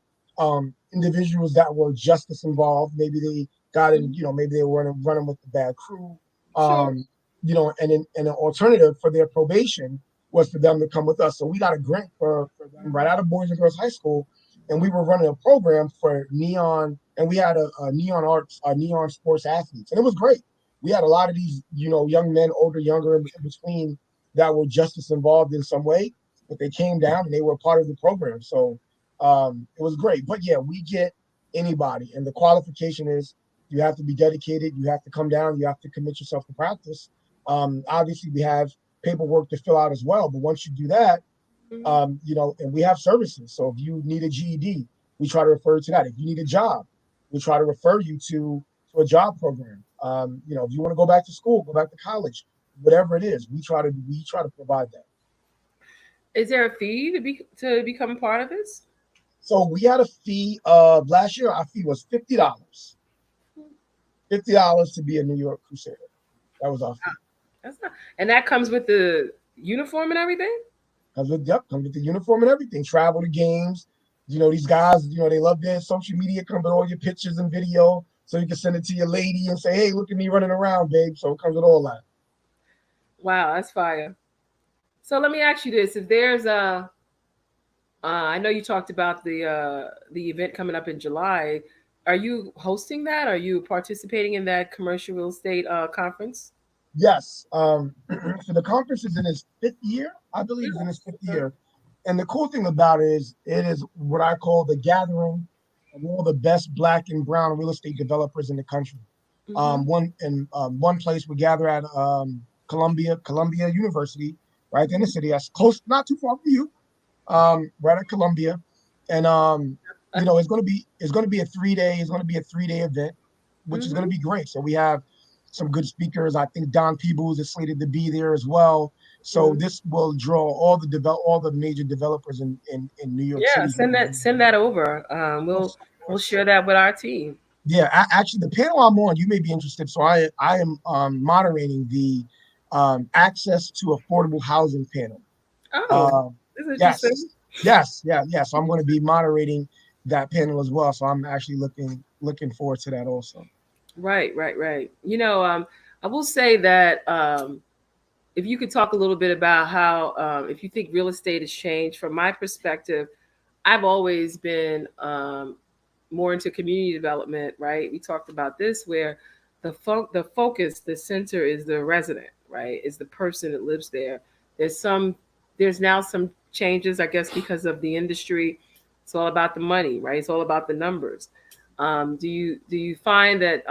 individuals that were justice involved, maybe they got in, maybe they were running with the bad crew, and an alternative for their probation was for them to come with us. So we got a grant for them right out of Boys and Girls High School, and we were running a program for Neon, and we had a Neon Arts, Neon Sports athletes, and it was great. We had a lot of these, young men, older, younger, in between, that were justice involved in some way, but they came down and they were part of the program. So it was great. But yeah, we get anybody, and the qualification is you have to be dedicated. You have to come down. You have to commit yourself to practice. Obviously, we have paperwork to fill out as well. But once you do that, and we have services. So if you need a GED, we try to refer you to that. If you need a job, we try to refer you to a job program. If you want to go back to school, go back to college, whatever it is, we try to provide that. Is there a fee to become a part of this? So we had a fee of last year. Our fee was $50. $50 to be a New York Crusader. That was our fee. That's not, and that comes with the uniform and everything. Comes with the uniform and everything. Travel to games. These guys, they love their social media, come with all your pictures and video, so you can send it to your lady and say, "Hey, look at me running around, babe." So it comes with all that. Wow, that's fire. So let me ask you this: if there's a, I know you talked about the event coming up in July. Are you hosting that? Are you participating in that commercial real estate conference? Yes. So the conference is in its fifth year, I believe, it's in its fifth year. And the cool thing about it is what I call the gathering of all the best Black and brown real estate developers in the country. Mm-hmm. One place we gather at Columbia University, right in the city. That's close, not too far from you. Right at Columbia, and it's gonna be a 3 day. It's gonna be a 3 day event, which is gonna Mm-hmm. be great. So we have some good speakers. I think Don Peebles is slated to be there as well. So Mm-hmm. this will draw all the major developers in New York Yeah, City. send that over. Of We'll course. share that with our team. Yeah, actually, the panel I'm on, you may be interested. So I am moderating the access to affordable housing panel. Oh, Uh, this is interesting. yes, yeah. So I'm going to be moderating that panel as well. So I'm actually looking forward to that also. Right, right, right. I will say that if you could talk a little bit about how, if you think real estate has changed. From my perspective, I've always been more into community development. Right, we talked about this where the focus, the center is the resident. Right, is the person that lives there. There's some, there's now some changes, I guess, because of the industry. It's all about the money, right? It's all about the numbers. Do you find that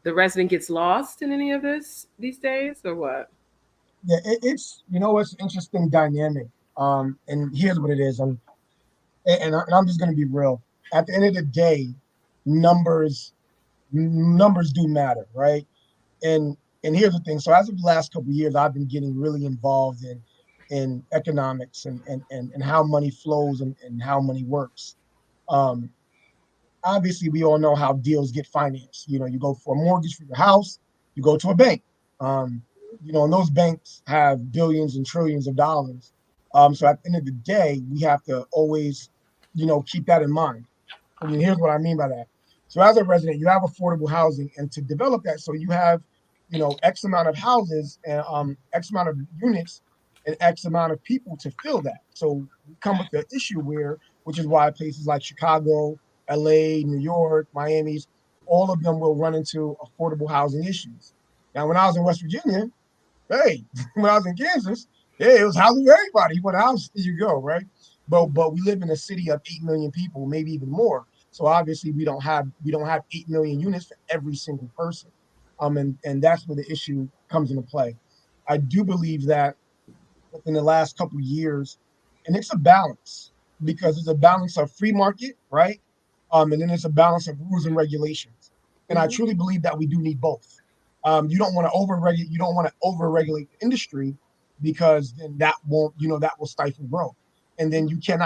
the resident gets lost in any of this these days, or what? Yeah, it's interesting dynamic. And here's what it is. And I'm just going to be real. At the end of the day, numbers numbers do matter, right? And here's the thing. So as of the last couple of years, I've been getting really involved in economics and how money flows and how money works. Um, Obviously we all know how deals get financed. You go for a mortgage for your house, you go to a bank. Um, and those banks have billions and trillions of dollars. So at the end of the day, we have to always, keep that in mind. And here's what I mean by that. So as a resident, you have affordable housing, and to develop that, so you have, X amount of houses and X amount of units and X amount of people to fill that. So we come with the issue which is why places like Chicago, LA, New York, Miami's, all of them will run into affordable housing issues. Now, when I was in West Virginia, hey, when I was in Kansas, hey, it was housing for everybody. What house did you go, right? But we live in a city of 8 million people, maybe even more. So obviously we don't have 8 million units for every single person. And that's where the issue comes into play. I do believe that within the last couple of years, and it's a balance because it's a balance of free market, right? And then it's a balance of rules and regulations. And I Hmm. truly believe that we do need both. You don't want to overregulate the industry because then that will stifle growth. And then you can't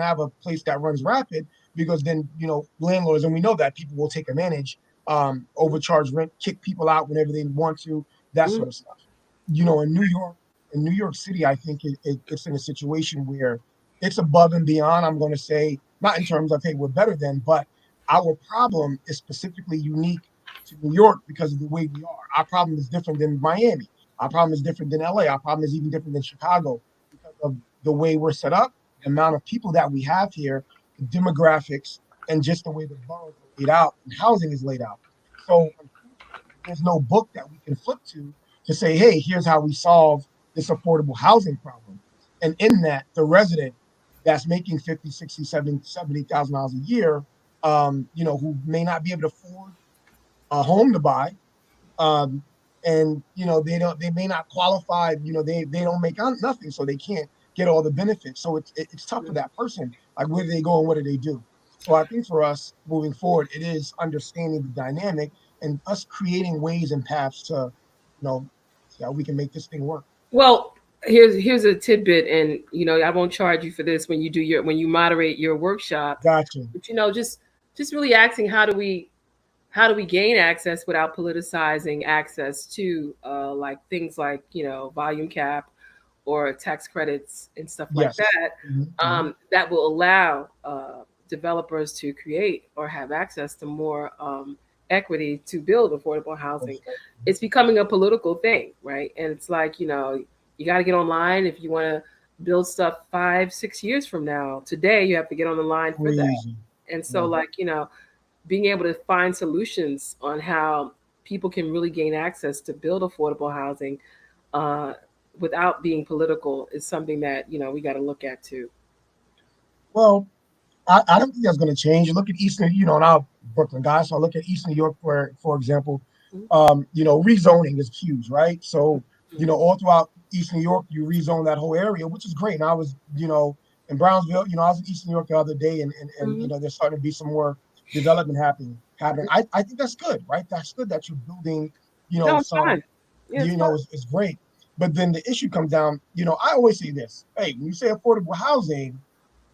have a place that runs rapid because then landlords, and we know that people will take advantage, overcharge rent, kick people out whenever they want to, that Hmm. sort of stuff. In New York City, I think it's in a situation where it's above and beyond. I'm going to say, not in terms of, hey, we're better than, but our problem is specifically unique to New York because of the way we are. Our problem is different than Miami. Our problem is different than LA. Our problem is even different than Chicago because of the way we're set up, the amount of people that we have here, the demographics, and just the way the boroughs are laid out and housing is laid out. So there's no book that we can flip to say, hey, here's how we solve this affordable housing problem. And in that, the resident that's making 50, 60, 70,000 dollars a year, who may not be able to afford a home to buy, um, and they may not qualify. They don't make nothing, so they can't get all the benefits. So it's tough for that person. Like, where do they go and what do they do? So I think for us moving forward, it is understanding the dynamic and us creating ways and paths to, see how we can make this thing work. Well, here's a tidbit, and I won't charge you for this when you moderate your workshop. Gotcha. But just really asking, how do we gain access without politicizing access to like things like volume cap or tax credits and stuff like Yes. that, Mm-hmm. that will allow developers to create or have access to more equity to build affordable housing. It's becoming a political thing, right? And it's like, you got to get online if you want to build stuff 5-6 years from now. Today, you have to get on the line for that. Crazy. And so, like, being able to find solutions on how people can really gain access to build affordable housing uh, without being political is something that we got to look at too. Well, I don't think that's going to change. You look at Eastern, and I'm Brooklyn guy, so I look at East New York for example. Rezoning is huge, right? So, all throughout East New York, you rezone that whole area, which is great. And I was, in Brownsville, I was in East New York the other day, and there's starting to be some more development happening. I think that's good, right? That's good that you're building, No, it's some, fine. Yeah, it's fine. it's great. But then the issue comes down, I always say this, hey, when you say affordable housing,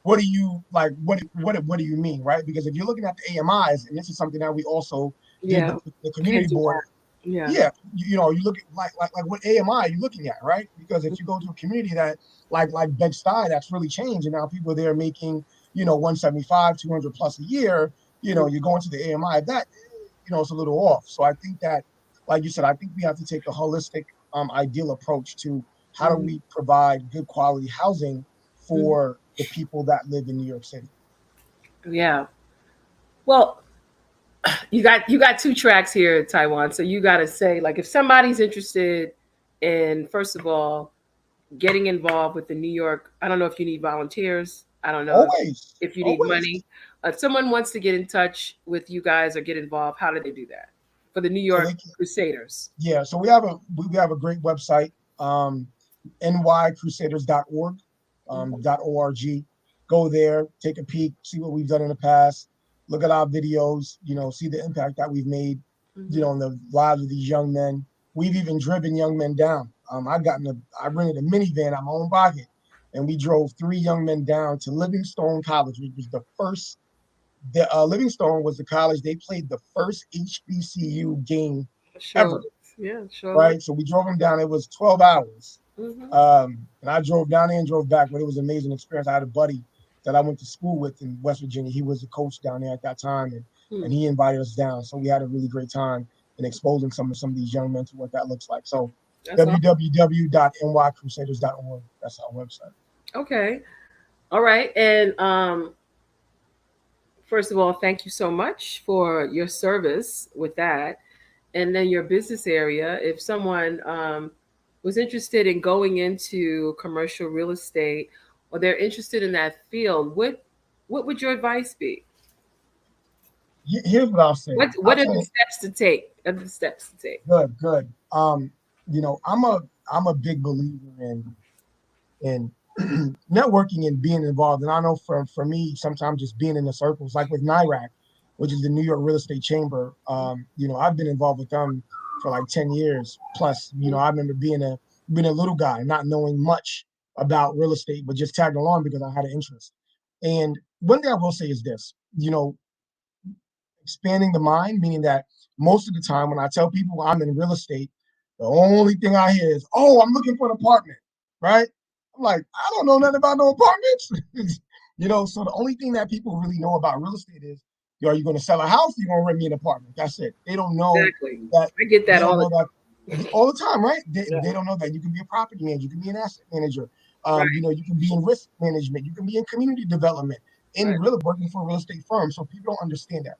what do you like? What do you mean, right? Because if you're looking at the AMIs, and this is something that we also did Yeah. with the community board. Yeah. Yeah, you look at like what AMI are you looking at, right? Because if you go to a community that like Bed-Stuy, that's really changed, and now people there making 175, 200 plus a year. You go into the AMI, that it's a little off. So I think that, like you said, I think we have to take a holistic, ideal approach to how do we provide good quality housing for the people that live in New York City. Yeah. Well, you got two tracks here, Taiwan. So you got to say, like, if somebody's interested in, first of all, getting involved with the New York, I don't know if you need volunteers. I don't know if you need money. If someone wants to get in touch with you guys or get involved, how do they do that for the New York Crusaders? Yeah, so we have a great website, nycrusaders.org, .org. Go there, take a peek, see what we've done in the past, look at our videos, see the impact that we've made, in the lives of these young men. We've even driven young men down. I rented a minivan out of my own pocket, and we drove 3 young men down to Livingstone College, which was the first. Livingstone was the college they played the first HBCU game ever. Yeah, sure. Right, so we drove them down. It was 12 hours. And I drove down there and drove back, but it was an amazing experience. I had a buddy that I went to school with in West Virginia. He was the coach down there at that time, and he invited us down. So we had a really great time in exposing some of these young men to what that looks like. So www.nycrusaders.org. That's our website. Okay. All right. And first of all, thank you so much for your service with that. And then your business area, if someone was interested in going into commercial real estate, or they're interested in that field, what would your advice be? Here's what I'll say. What are the steps to take? Good. I'm a big believer in networking and being involved. And I know for me, sometimes just being in the circles, like with NIRAC, which is the New York Real Estate Chamber. I've been involved with them for like 10 years plus. I remember being a little guy, not knowing much about real estate, but just tagging along because I had an interest. And one thing I will say is this, expanding the mind, meaning that most of the time when I tell people I'm in real estate, the only thing I hear is, "Oh, I'm looking for an apartment," right? I'm like, I don't know nothing about no apartments. So the only thing that people really know about real estate is, are you going to sell a house? Or you going to rent me an apartment? That's it. They don't know that. I get that all the time, right? They don't know that you can be a property manager, you can be an asset manager, you can be in risk management, you can be in community development, and really working for a real estate firm. So people don't understand that.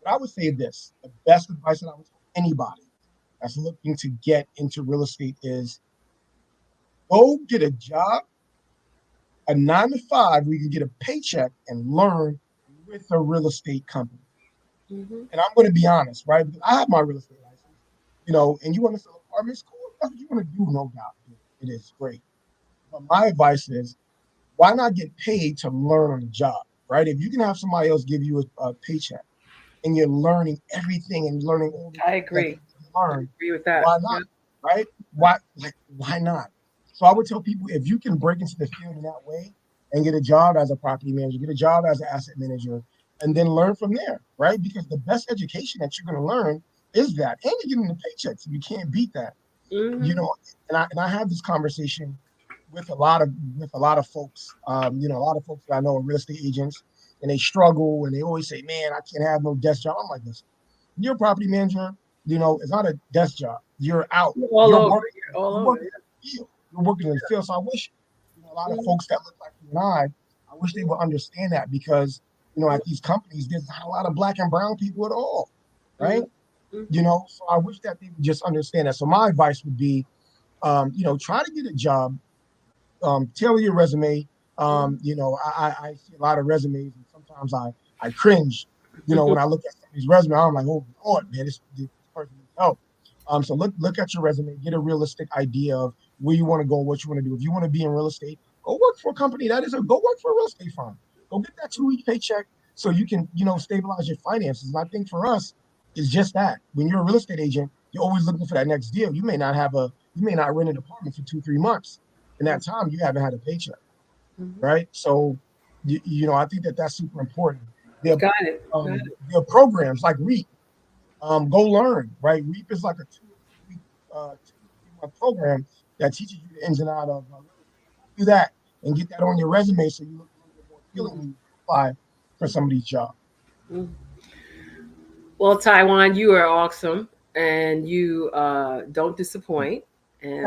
But I would say this: the best advice that I would tell anybody that's looking to get into real estate is go get a job, a 9-to-5, where you can get a paycheck and learn with a real estate company. And I'm going to be honest, right? Because I have my real estate license, and you want to sell apartments, cool. That's what you want to do, no doubt. It is great. But my advice is, why not get paid to learn on the job, right? If you can have somebody else give you a paycheck and you're learning everything and learning all the I agree. I agree with that. Why not? Right? Why not? So I would tell people, if you can break into the field in that way and get a job as a property manager, get a job as an asset manager, and then learn from there, right? Because the best education that you're going to learn is that, and you're getting the paychecks. You can't beat that, you know. And I have this conversation with a lot of folks. You know, a lot of folks that I know are real estate agents, and they struggle, and they always say, "Man, I can't have no desk job." I'm like, listen, you're a property manager. You know, it's not a desk job. You're out. You're all You're over. working. You're all You're over. working in the field. You're working in the field. So I wish, you know, a lot of folks that look like you and I wish they would understand that, because, you know, at these companies, there's not a lot of black and brown people at all, right? You know, so I wish that they would just understand that. So my advice would be, you know, try to get a job, tailor your resume. You know, I see a lot of resumes, and sometimes I cringe, you know, when I look at somebody's resume. I'm like, oh Lord, man, this person needs help. So look at your resume, get a realistic idea of where you want to go, what you want to do. If you want to be in real estate, go work for a company go work for a real estate firm. Go get that 2-week paycheck so you can, you know, stabilize your finances. And I think for us, it's just that. When you're a real estate agent, you're always looking for that next deal. You may not rent an apartment for 2-3 months. In that time, you haven't had a paycheck, right? So, you know, I think that's super important. There, Got it. there are programs like REAP. Go learn, right? REAP is like a 2 or 3 month program that teaches you the ins and outs of do that and get that on your resume, so you look a little bit more appealing when you apply for some of these jobs. Well, TYWAN, you are awesome, and you don't disappoint. And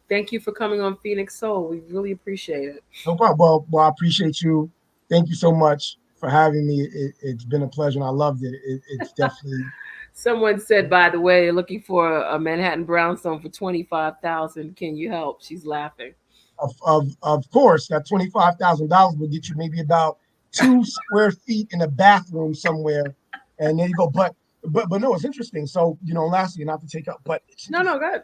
thank you for coming on Phoenix Soul. We really appreciate it. No problem. Well, I appreciate you. Thank you so much for having me. It's been a pleasure, and I loved it. It's definitely. Someone said, by the way, looking for a Manhattan brownstone for $25,000. Can you help? She's laughing. Of course, that $25,000 will get you maybe about 2 square feet in a bathroom somewhere, and there you go. But no, it's interesting. So, you know, lastly, not to take up, but No, good.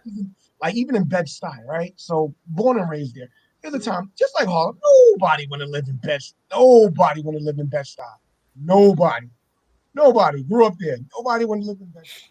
Like even in Bed-Stuy, right? So born and raised there. There's a time, just like Harlem, nobody want to live in Bed-Stuy. Nobody want to live in Bed-Stuy. Nobody grew up there. Nobody want to live in Bed-Stuy.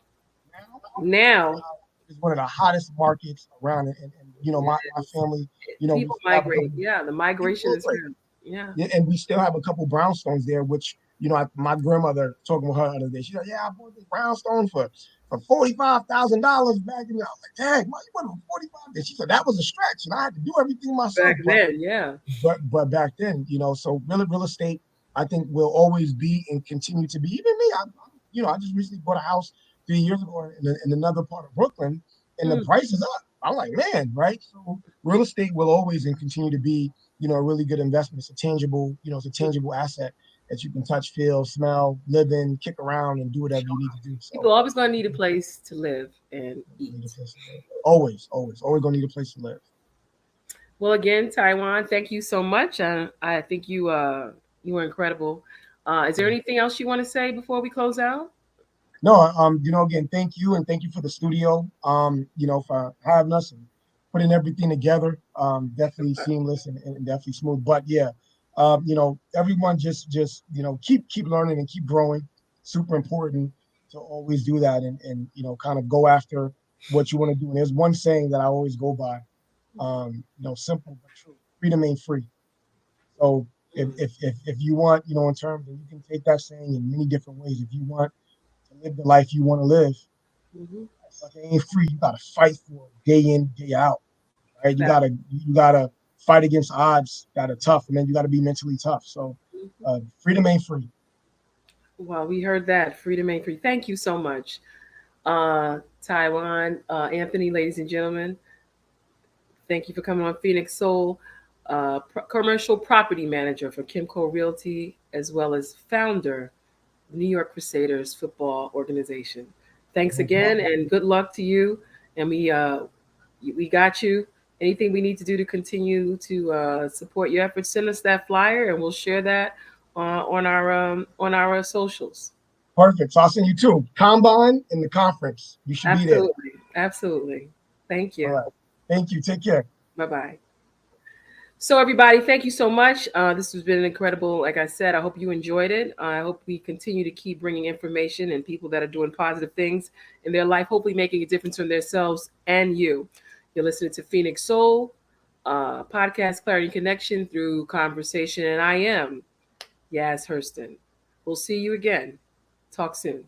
Now it's one of the hottest markets around, and you know, my family, you know, people migrate. Yeah, the migration is real. Yeah, and we still have a couple brownstones there, which, you know, my grandmother talking with her the other day. She's like, "Yeah, I bought this brownstone for $45,000 back in." I was like, "Dang, why you bought it for $45,000?" And she said that was a stretch, and I had to do everything myself. Back then, yeah. But back then, you know, so real estate, I think, will always be and continue to be. Even me, I just recently bought a house 3 years ago in another part of Brooklyn, and the price is up. I'm like, man, right? So real estate will always and continue to be, you know, a really good investment. It's a tangible asset that you can touch, feel, smell, live in, kick around, and do whatever you need to do. So, people always gonna need a place to live and eat. Always gonna need a place to live. Well, again, TYWAN, thank you so much. I think you were incredible. Is there anything else you want to say before we close out? No, you know, again, thank you, and thank you for the studio, you know, for having us and putting everything together. Definitely seamless and definitely smooth. But yeah, you know, everyone just you know, keep learning and keep growing. Super important to always do that, and you know, kind of go after what you want to do. And there's one saying that I always go by, you know, simple but true: freedom ain't free. So if you want, you know, in terms, and you can take that saying in many different ways. If you want to live the life you want to live, it ain't free. You gotta fight for it day in, day out. Right? You gotta fight against odds that are tough, and then you gotta be mentally tough. So freedom ain't free. Well, we heard that. Freedom ain't free. Thank you so much. TYWAN, Anthony, ladies and gentlemen, thank you for coming on Phoenix Soul. Commercial property manager for KINCO Realty, as well as founder of New York Crusaders football organization. Thanks again, and good luck to you. And we got you. Anything we need to do to continue to support your efforts, send us that flyer, and we'll share that on our socials. Perfect. So I'll send you two: Combine and the conference. You should be there. Absolutely. Thank you. All right. Thank you. Take care. Bye-bye. So everybody, thank you so much. This has been incredible. Like I said, I hope you enjoyed it. I hope we continue to keep bringing information and people that are doing positive things in their life, hopefully making a difference for themselves and you. You're listening to Phoenix Soul podcast, Clarity and Connection through conversation, and I am Yaz HURSTON. We'll see you again. Talk soon.